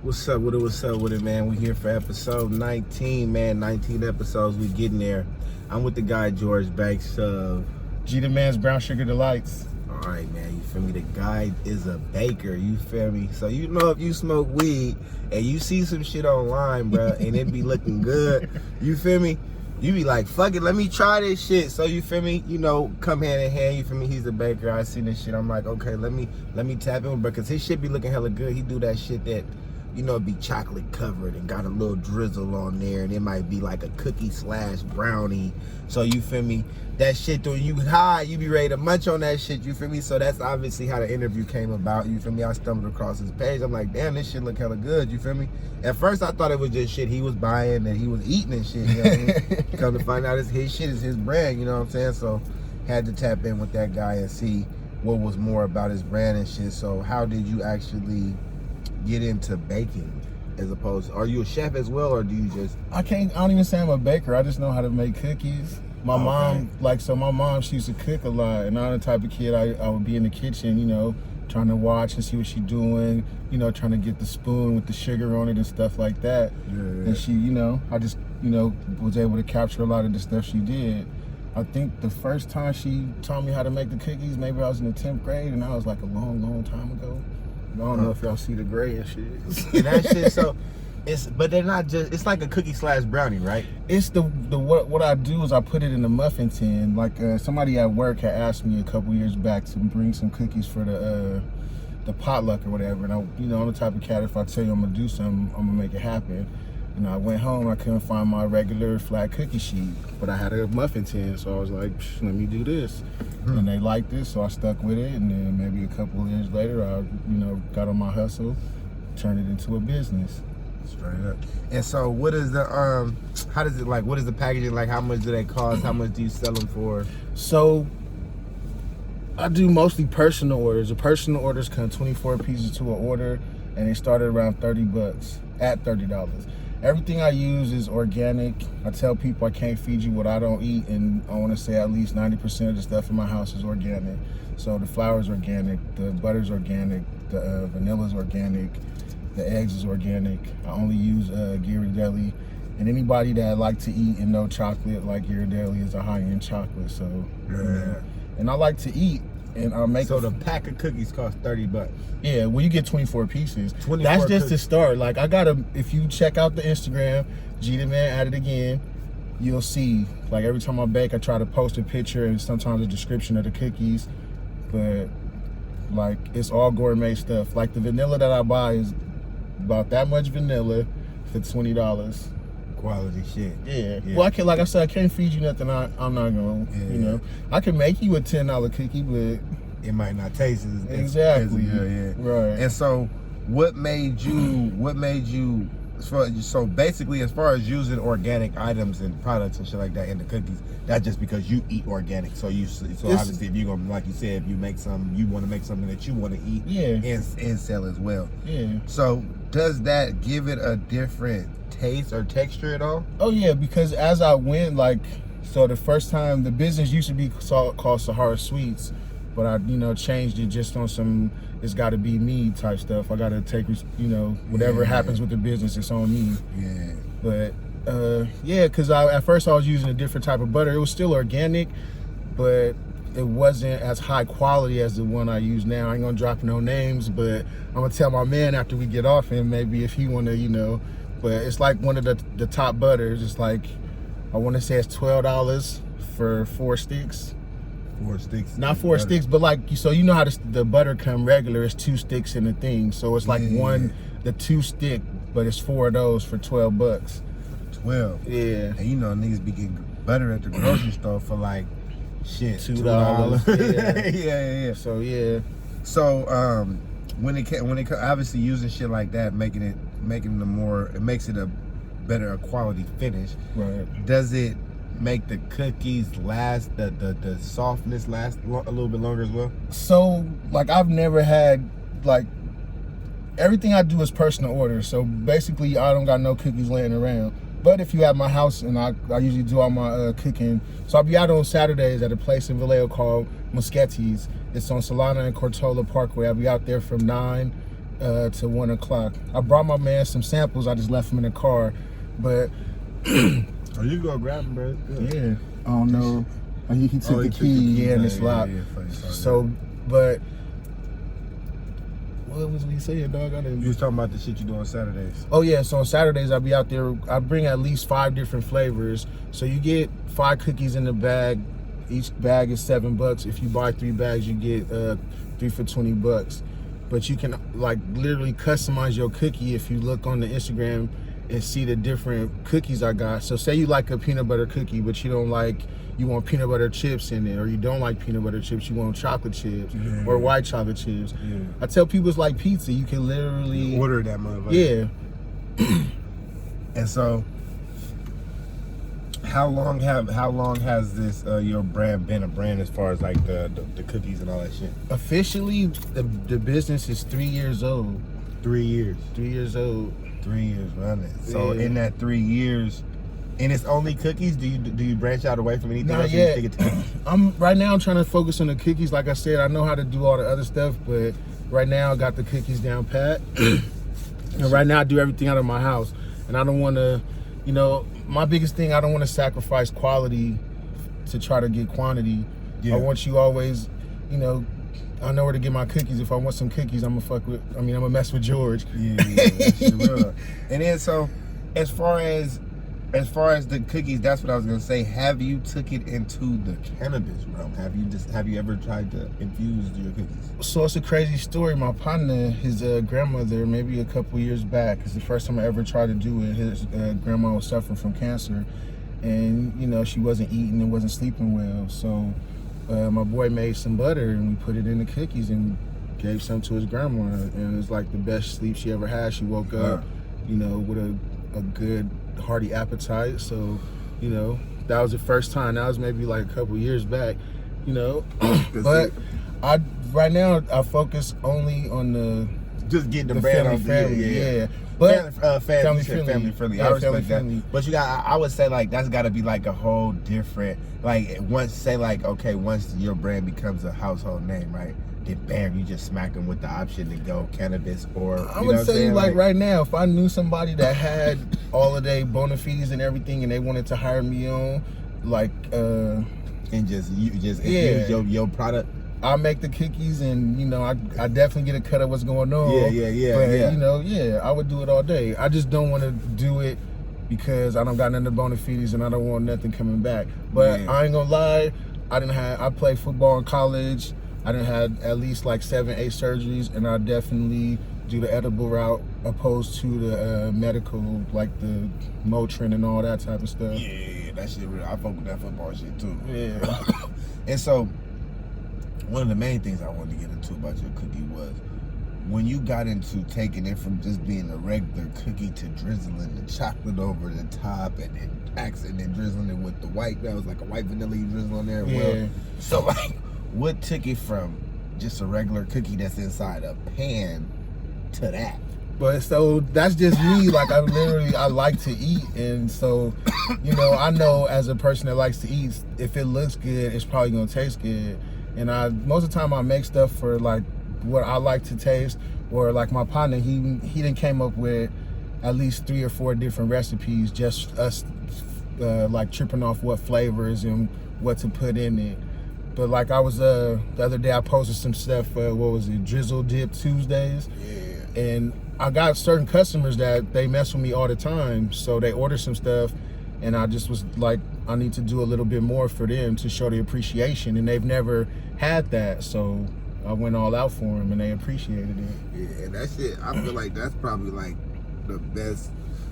What's up with it, man? We here for episode 19, man. 19 episodes, we getting there. I'm with the guy, George Banks of G the Man's Brown Sugar Delights. All right, man, you feel me? The guy is a baker, you feel me? So you know if you smoke weed and you see some shit online, bro, and it be looking good, you feel me? You be like, fuck it, let me try this shit. So you feel me? You know, come hand in hand, you feel me? He's a baker. I seen this shit. I'm like, okay, let me tap in, because his shit be looking hella good. He do that shit that, you know, be chocolate covered and got a little drizzle on there, and it might be like a cookie / brownie. So you feel me? That shit, when you high, you be ready to munch on that shit, you feel me? So that's obviously how the interview came about, you feel me? I stumbled across his page. I'm like, damn, this shit look hella good, you feel me? At first I thought it was just shit he was buying and he was eating and shit, you know what I mean? Come to find out it's his shit, is his brand, you know what I'm saying? So had to tap in with that guy and see what was more about his brand and shit. So how did you actually get into baking, as opposed to, are you a chef as well, or do you just? I don't even say I'm a baker. I just know how to make cookies. My mom, my mom, she used to cook a lot, and I'm the type of kid, I would be in the kitchen, you know, trying to watch and see what she's doing, you know, trying to get the spoon with the sugar on it and stuff like that. Yeah. And she, you know, I just, you know, was able to capture a lot of the stuff she did. I think the first time she taught me how to make the cookies, maybe I was in the 10th grade, and that was like a long time ago. I don't know if y'all see the gray and shit. And that shit, so but they're not just, it's like a cookie / brownie, right? It's what I do is I put it in the muffin tin. Like somebody at work had asked me a couple years back to bring some cookies for the potluck or whatever. And I, you know, I'm the type of cat, if I tell you I'm gonna do something, I'm gonna make it happen. And I went home, I couldn't find my regular flat cookie sheet, but I had a muffin tin, so I was like, let me do this. And they liked it, so I stuck with it. And then maybe a couple of years later, I, you know, got on my hustle, turned it into a business. Straight up. And so what is the how does it, like, what is the packaging like? How much do they cost? How much do you sell them for? So I do mostly personal orders. The personal orders come 24 pieces to an order, and they start at around $30, at $30. Everything I use is organic. I tell people I can't feed you what I don't eat, and I want to say at least 90% of the stuff in my house is organic. So the flour is organic, the butter's organic, the vanilla is organic, the eggs is organic. I only use Ghirardelli, and anybody that like to eat and no chocolate, like Ghirardelli is a high-end chocolate. So yeah. And I like to eat, and I make. So the pack of cookies cost $30. Yeah, well, you get 24 pieces. That's just to start. Like, if you check out the Instagram, G the Man at it again, you'll see, like, every time I bake, I try to post a picture and sometimes a description of the cookies. But like, it's all gourmet stuff. Like, the vanilla that I buy is about that much vanilla for $20. Quality shit. Yeah. Well, like I said, I can't feed you nothing I'm not gonna, you know. I can make you a $10 cookie, but it might not taste as exactly. Yeah. Right. And so what made you so basically, as far as using organic items and products and shit like that in the cookies, that's just because you eat organic. So obviously, if you're gonna, like you said, if you make something, you want to make something that you want to eat, and sell as well. Yeah. So does that give it a different taste or texture at all? Oh yeah, because as I went, like, so the first time, the business used to be called Sahara Sweets, but I, you know, changed it just on some, it's got to be me type stuff. I got to take, you know, whatever happens with the business, it's on me. Yeah. But yeah, because at first I was using a different type of butter. It was still organic, but it wasn't as high quality as the one I use now. I ain't gonna drop no names, but I'm gonna tell my man after we get off him, maybe if he wanna, you know. But it's like one of the top butters. It's like, I want to say it's $12 for 4 sticks. 4 sticks. Not 4 sticks, but like, so you know how the butter come regular, it's 2 sticks in the thing. So it's like the 2 stick, but it's 4 of those for $12. 12. Yeah. And you know, niggas be getting butter at the grocery store for like shit, $2. Yeah. So yeah. So when it obviously using shit like that, making it it makes it a better quality finish. Right. Does it make the cookies last, the softness last a little bit longer as well? So like, I've never had, like, everything I do is personal order. So basically I don't got no cookies laying around. But if you at my house, and I usually do all my cooking, so I'll be out on Saturdays at a place in Vallejo called Muschetti's. It's on Solana and Cortola Parkway. I'll be out there from 9 to 1 o'clock. I brought my man some samples. I just left them in the car, but Oh, you go grab them, bro. yeah, I don't know. He took the key, yeah, and it's locked. So, but what was we saying, dog? You was talking about the shit you do on Saturdays. Oh yeah, so on Saturdays I'll be out there. I bring at least 5 different flavors. So you get 5 cookies in the bag. Each bag is $7. If you buy 3 bags, you get 3 for $20. But you can like literally customize your cookie if you look on the Instagram and see the different cookies I got. So say you like a peanut butter cookie, but you want peanut butter chips in it, or you don't like peanut butter chips, you want chocolate chips or white chocolate chips. Yeah. I tell people it's like pizza. You can literally order that motherfucker. Yeah. And so, how long has this your brand been a brand as far as like the cookies and all that shit? Officially, the business is 3 years old. 3 years. 3 years old. 3 years running. So Yeah. in that 3 years, and it's only cookies. Do you branch out away from anything Not else? yet. Or you stick it to cookies? I'm trying to focus on the cookies. Like I said, I know how to do all the other stuff, but right now I got the cookies down pat. And right now I do everything out of my house, and I don't want to, my biggest thing, I don't want to sacrifice quality to try to get quantity. Yeah. I want you always, I know where to get my cookies. If I want some cookies, I'm gonna mess with George. Yeah, that shit real. And then so, as far as the cookies, that's what I was gonna say. Have you took it into the cannabis realm? Have you ever tried to infuse your cookies? So it's a crazy story. My partner, his grandmother, maybe a couple years back, it's the first time I ever tried to do it. His grandma was suffering from cancer, and she wasn't eating and wasn't sleeping well. So my boy made some butter and we put it in the cookies and gave some to his grandma, and it's like the best sleep she ever had. She woke up, with a good hearty appetite. So, that was the first time. That was maybe like a couple years back, but right now I focus only on the just getting the brand on family, yeah. But family friendly. Yeah, I respect family. that. But I would say like that's got to be like a whole different once your brand becomes a household name, right? Then bam, you just smack them with the option to go cannabis or. I would say like right now, if I knew somebody that had all of their bona fides and everything, and they wanted to hire me on, and just infuse your product. I'll make the cookies, and I definitely get a cut of what's going on. But I would do it all day. I just don't want to do it because I don't got none of the bona fides and I don't want nothing coming back. But I ain't gonna lie, I played football in college. I done had at least like 7-8 surgeries, and I definitely do the edible route opposed to the medical, like the Motrin and all that type of stuff. Yeah, that shit real. I fuck with that football shit too. Yeah. And so, one of the main things I wanted to get into about your cookie was when you got into taking it from just being a regular cookie to drizzling the chocolate over the top and then accenting and drizzling it with the white. That was like a white vanilla you drizzle on there. Yeah. Well, so like, what took it from just a regular cookie that's inside a pan to that? But so that's just me. Like I like to eat, and so I know as a person that likes to eat, if it looks good, it's probably gonna taste good. And most of the time I make stuff for like what I like to taste, or like my partner, he done came up with at least 3 or 4 different recipes, just us like tripping off what flavors and what to put in it. But like I was the other day I posted some stuff, what was it, Drizzle Dip Tuesdays? Yeah. And I got certain customers that they mess with me all the time, so they order some stuff, and I just was like, I need to do a little bit more for them to show the appreciation, and they've never had that, so I went all out for them, and they appreciated it. Yeah, and that shit, I feel like that's probably like the best.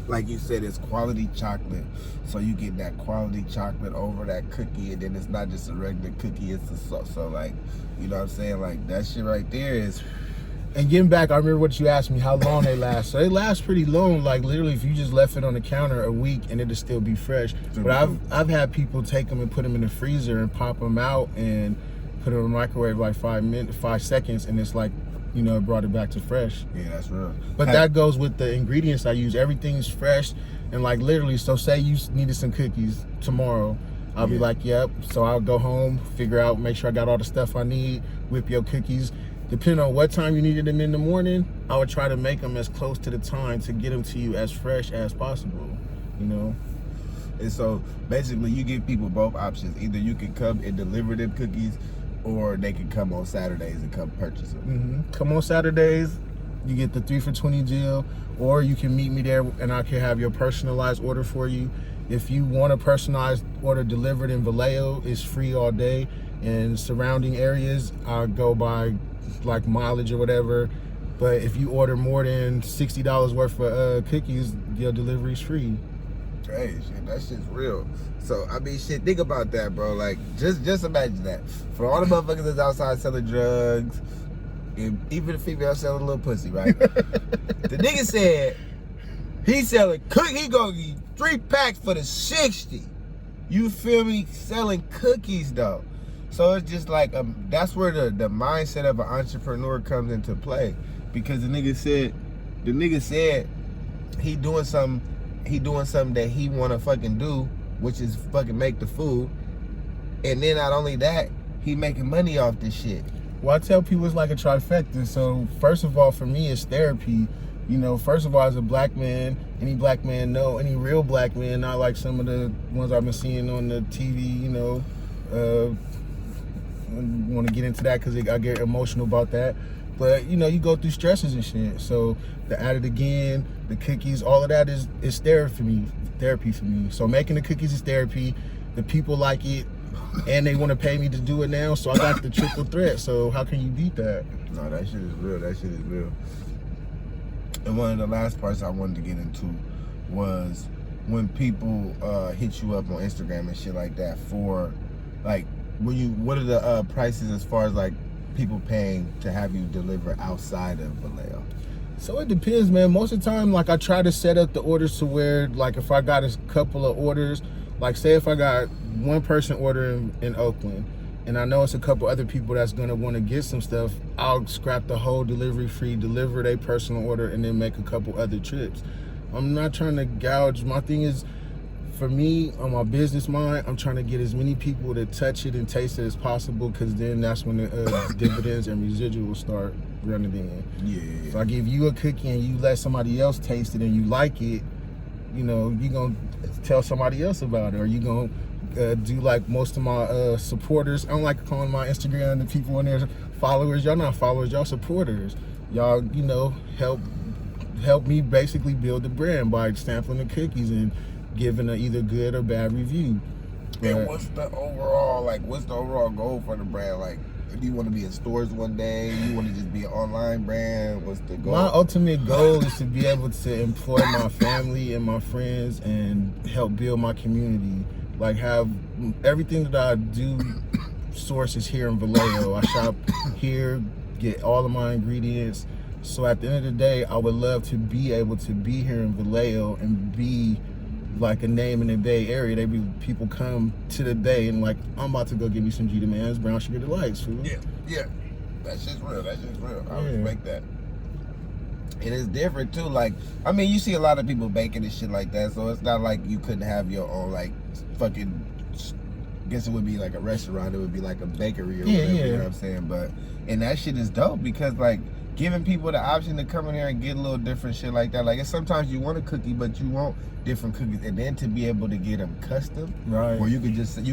Like you said, it's quality chocolate, so you get that quality chocolate over that cookie, and then it's not just a regular cookie, it's a so like, you know what I'm saying? Like that shit right there is. And getting back, I remember what you asked me, how long they last. So they last pretty long. Like literally, if you just left it on the counter a week and it'll still be fresh. But I've had people take them and put them in the freezer and pop them out and put them in the microwave like 5 seconds, and it's like, it brought it back to fresh. Yeah, that's real. But that goes with the ingredients I use. Everything's fresh, and like literally, so say you needed some cookies tomorrow, I'll be like, yep. So I'll go home, make sure I got all the stuff I need, whip your cookies, depending on what time you needed them in the morning, I would try to make them as close to the time to get them to you as fresh as possible, you know? And so basically you give people both options. Either you can come and deliver them cookies, or they can come on Saturdays and come purchase them. Come on Saturdays, you get the 3 for $20 deal, or you can meet me there and I can have your personalized order for you. If you want a personalized order delivered in Vallejo, it's free all day. In surrounding areas, I go by like mileage or whatever. But if you order more than $60 worth of cookies, your delivery's free. Hey, shit, that shit's real. So, I mean, shit, think about that, bro. Like, just imagine that. For all the motherfuckers that's outside selling drugs, and even the female selling a little pussy, right? The nigga said he selling he gonna get 3 packs for the 60. You feel me? Selling cookies, though. So it's just like, that's where the mindset of an entrepreneur comes into play. Because the nigga said he doing something that he wanna fucking do, which is fucking make the food. And then not only that, he making money off this shit. Well, I tell people it's like a trifecta. So first of all, for me, it's therapy. You know, first of all, as a black man, any black man know, any real black man, not like some of the ones I've been seeing on the TV, you know, I want to get into that because I get emotional about that. But, you know, you go through stresses and shit. So the At It Again, the cookies, all of that is therapy for me. So making the cookies is therapy. The people like it, and they want to pay me to do it now. So I got the triple threat. So how can you beat that? No, that shit is real. That shit is real. And one of the last parts I wanted to get into was when people hit you up on Instagram and shit like that for, like, what are the prices as far as like people paying to have you deliver outside of Vallejo? So it depends, man. Most of the time, like, I try to set up the orders to where, like, if I got a couple of orders, like, say if I got one person ordering in Oakland and I know it's a couple other people that's gonna want to get some stuff, I'll scrap the whole delivery fee, deliver their personal order, and then make a couple other trips. I'm not trying to gouge. My thing is, for me, on my business mind, I'm trying to get as many people to touch it and taste it as possible, because then that's when the dividends and residuals start running in. Yeah. If I give you a cookie and you let somebody else taste it and you like it, you know, you're going to tell somebody else about it, or you're going to do like most of my supporters. I don't like calling my Instagram the people in there followers. Y'all not followers, y'all supporters. Y'all, you know, help me basically build the brand by sampling the cookies and giving a either good or bad review. And what's the overall goal for the brand? Like, do you want to be in stores one day? You want to just be an online brand? What's the goal? My ultimate goal is to be able to employ my family and my friends and help build my community. Like, have everything that I do sources here in Vallejo. I shop here, get all of my ingredients. So at the end of the day, I would love to be able to be here in Vallejo and be like a name in the Bay Area. People come to the Bay and like, I'm about to go get me some G Demands Brown Sugar Delights, food. Yeah. That's just real. I respect that. And it's different too. Like, I mean, you see a lot of people baking and shit like that, so it's not like you couldn't have your own like fucking, I guess it would be like a restaurant, it would be like a bakery or whatever, you know what I'm saying? But, and that shit is dope because like, giving people the option to come in here and get a little different shit like that. Like, it's sometimes you want a cookie, but you want different cookies, and then to be able to get them custom, right? Where you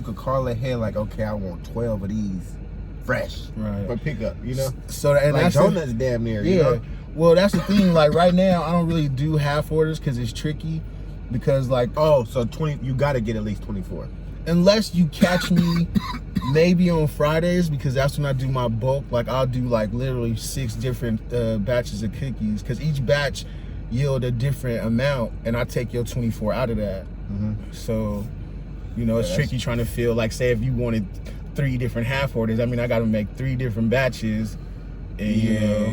could call ahead like, okay, I want 12 of these fresh, right, for pickup, you know. So and like that's donuts, damn near, you know? Well, that's the thing. Like right now, I don't really do half orders because it's tricky. Because like, oh, so 20, you got to get at least 24, unless you catch me. Maybe on Fridays, because that's when I do my bulk. Like, I'll do like literally 6 different batches of cookies, because each batch yield a different amount, and I take your 24 out of that. So, you know, it's tricky trying to feel like, say if you wanted 3 different half orders, I mean, I got to make 3 different batches. And you know,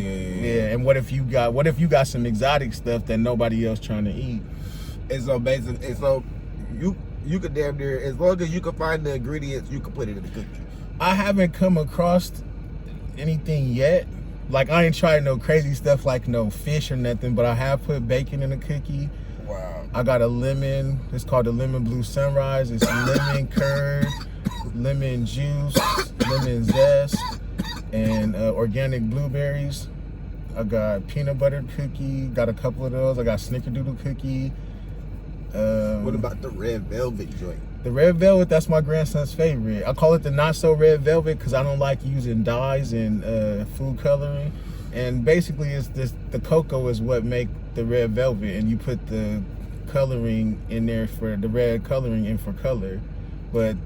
and what if you got some exotic stuff that nobody else trying to eat? And so basically, you could damn near, as long as you can find the ingredients, you can put it in the cookie. I haven't come across anything yet. Like, I ain't tried no crazy stuff like no fish or nothing, but I have put bacon in a cookie. Wow. I got a lemon. It's called the Lemon Blue Sunrise. It's lemon curd, lemon juice, lemon zest, and organic blueberries. I got peanut butter cookie, got a couple of those. I got snickerdoodle cookie. What about the red velvet joint? The red velvet, that's my grandson's favorite. I call it the not so red velvet because I don't like using dyes and food coloring. And basically, it's this, the cocoa is what make the red velvet, and you put the coloring in there for the red coloring in for color. But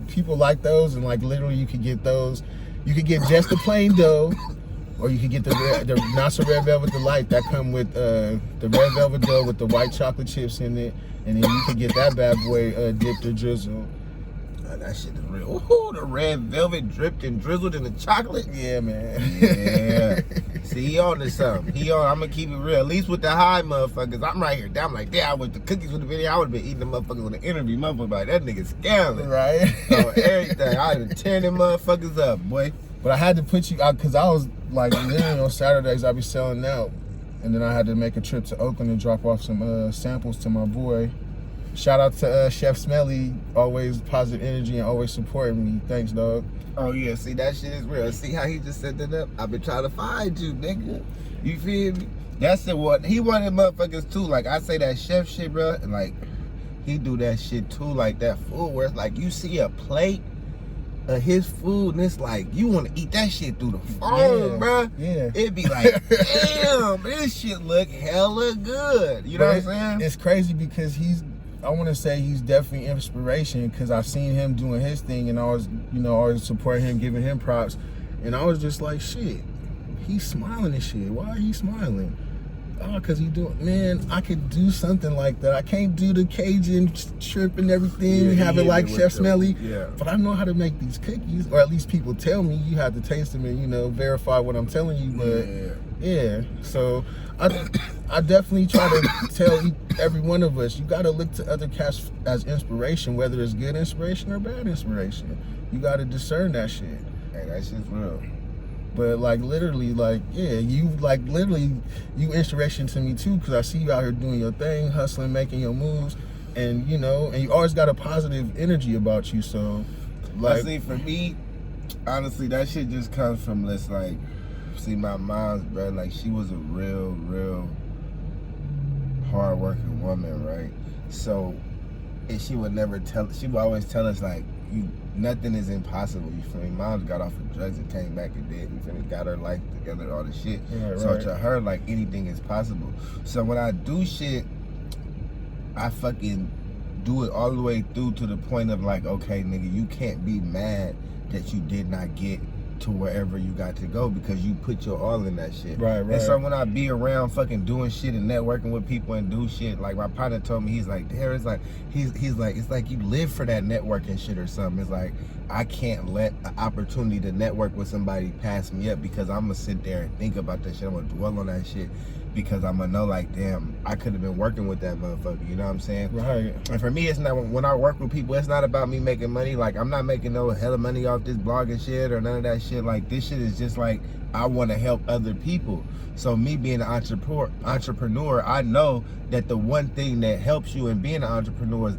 people like those, and like literally, you could get those. You could get just the plain dough, or you could get the not so red velvet delight that come with the red velvet dough with the white chocolate chips in it, and then you could get that bad boy dipped or drizzled. That shit is real. Ooh, the red velvet dripped and drizzled in the chocolate. Yeah, man. Yeah. See, he on to something. I'm gonna keep it real. At least with the high motherfuckers, I'm right here. I'm like, damn, with the cookies with the video, I would have been eating the motherfuckers on the interview. Motherfucker, like, that nigga scamming. Right. On everything. I had to tear them motherfuckers up, boy. But I had to put you out because I was like, literally on Saturdays, I'd be selling out. And then I had to make a trip to Oakland and drop off some samples to my boy. Shout out to Chef Smelly, always positive energy and always supporting me. Thanks, dog. Oh, yeah, see, that shit is real. See how he just set that up? I've been trying to find you, nigga. You feel me? That's it. What he wanted motherfuckers too. Like, I say that chef shit, bro, and like, he do that shit too, like that food where it's like, you see a plate of his food, and it's like, you want to eat that shit through the phone, bro. Yeah. It'd be like, damn, this shit look hella good. You know what I'm saying? It's crazy because I want to say he's definitely inspiration because I've seen him doing his thing and I was, always supporting him, giving him props. And I was just like, shit, he's smiling and shit. Why are he smiling? Oh, because he doing, man, I could do something like that. I can't do the Cajun Tripp and everything, have it like Chef Smelly. Yeah. But I know how to make these cookies, or at least people tell me. You have to taste them and, verify what I'm telling you. But yeah, so I definitely try to tell every one of us, you got to look to other cats as inspiration, whether it's good inspiration or bad inspiration. You got to discern that shit. Hey, that shit's real. But like literally, you inspiration to me too, because I see you out here doing your thing, hustling, making your moves, and and you always got a positive energy about you. So, like, I see, for me, honestly, that shit just comes from this, like, see, my mom's, bro, like, she was a real hard-working woman, right? So, and she would always tell us, like, nothing is impossible, you feel me? Mom's got off of drugs and came back and did, you feel me? Got her life together, all this shit. So to her, like, anything is possible. So when I do shit, I fucking do it all the way through to the point of like, okay, nigga, you can't be mad that you did not get to wherever you got to go because you put your all in that shit. Right. And so when I be around fucking doing shit and networking with people and do shit, like my partner told me, he's like, there, it's like, he's like, it's like you live for that networking shit or something. It's like, I can't let an opportunity to network with somebody pass me up because I'm gonna sit there and think about that shit. I'm gonna dwell on that shit because I'm gonna know, like, damn, I could have been working with that motherfucker, you know what I'm saying? Right. And for me, it's not, when I work with people, it's not about me making money. Like, I'm not making no hella money off this blogging shit or none of that shit. Like, this shit is just like, I want to help other people. So me being an entrepreneur, I know that the one thing that helps you in being an entrepreneur is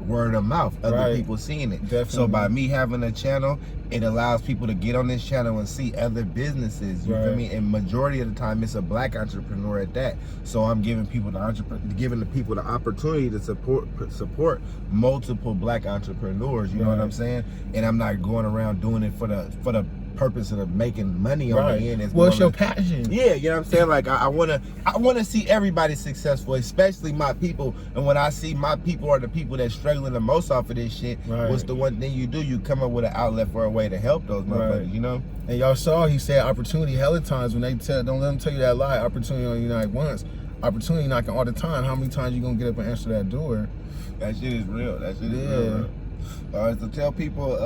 word of mouth, other people seeing it. Definitely. So by me having a channel, it allows people to get on this channel and see other businesses, you feel me? And majority of the time it's a black entrepreneur at that. So I'm giving people the opportunity to support multiple black entrepreneurs, you know what I'm saying? And I'm not going around doing it for the purpose of making money on the end. Well, it's your passion. Yeah, you know what I'm saying? Like, I wanna see everybody successful, especially my people. And when I see my people are the people that's struggling the most off of this shit, what's the one thing you do? You come up with an outlet for a way to help those motherfuckers, you know? And y'all saw he said opportunity hella times when they don't let them tell you that lie. Opportunity only like once. Opportunity knocking all the time. How many times you gonna get up and answer that door? That shit is real. That shit is real. All right, so tell people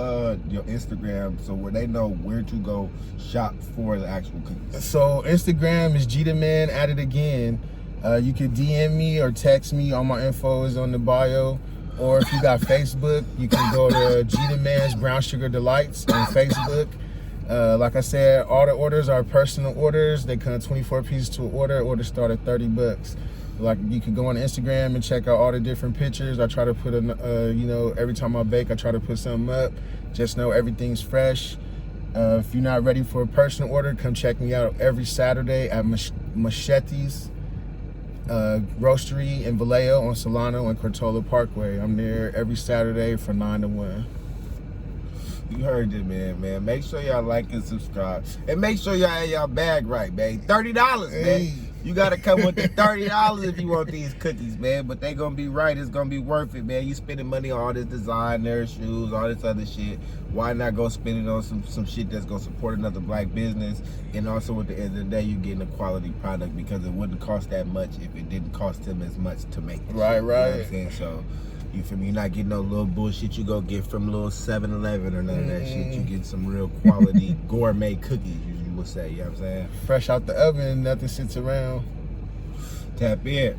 your Instagram so where they know where to go shop for the actual cookies. So Instagram is GTheMan at it again. You can DM me or text me. All my info is on the bio. Or if you got Facebook, you can go to GTheMan's Brown Sugar Delights on Facebook. Like I said, all the orders are personal orders. They come 24 pieces to an order. Orders start at $30. Like, you can go on Instagram and check out all the different pictures. I try to put every time I bake, I try to put something up. Just know everything's fresh. If you're not ready for a personal order, come check me out every Saturday at Machete's Roastery in Vallejo on Solano and Cortola Parkway. I'm there every Saturday from 9 to 1. You heard it, man. Make sure y'all like and subscribe. And make sure y'all have y'all bag right, man. $30, man. Hey. You gotta come with the $30 if you want these cookies, man. But they gonna be right. It's gonna be worth it, man. You spending money on all this designer shoes, all this other shit. Why not go spend it on some shit that's gonna support another black business? And also at the end of the day, you getting a quality product because it wouldn't cost that much if it didn't cost them as much to make it. Right. You know what I'm saying? So, you feel me? You're not getting no little bullshit you go get from little 7-Eleven or none of that shit. You get some real quality gourmet cookies, you would say. You know what I'm saying? Fresh out the oven, nothing sits around. Tap in.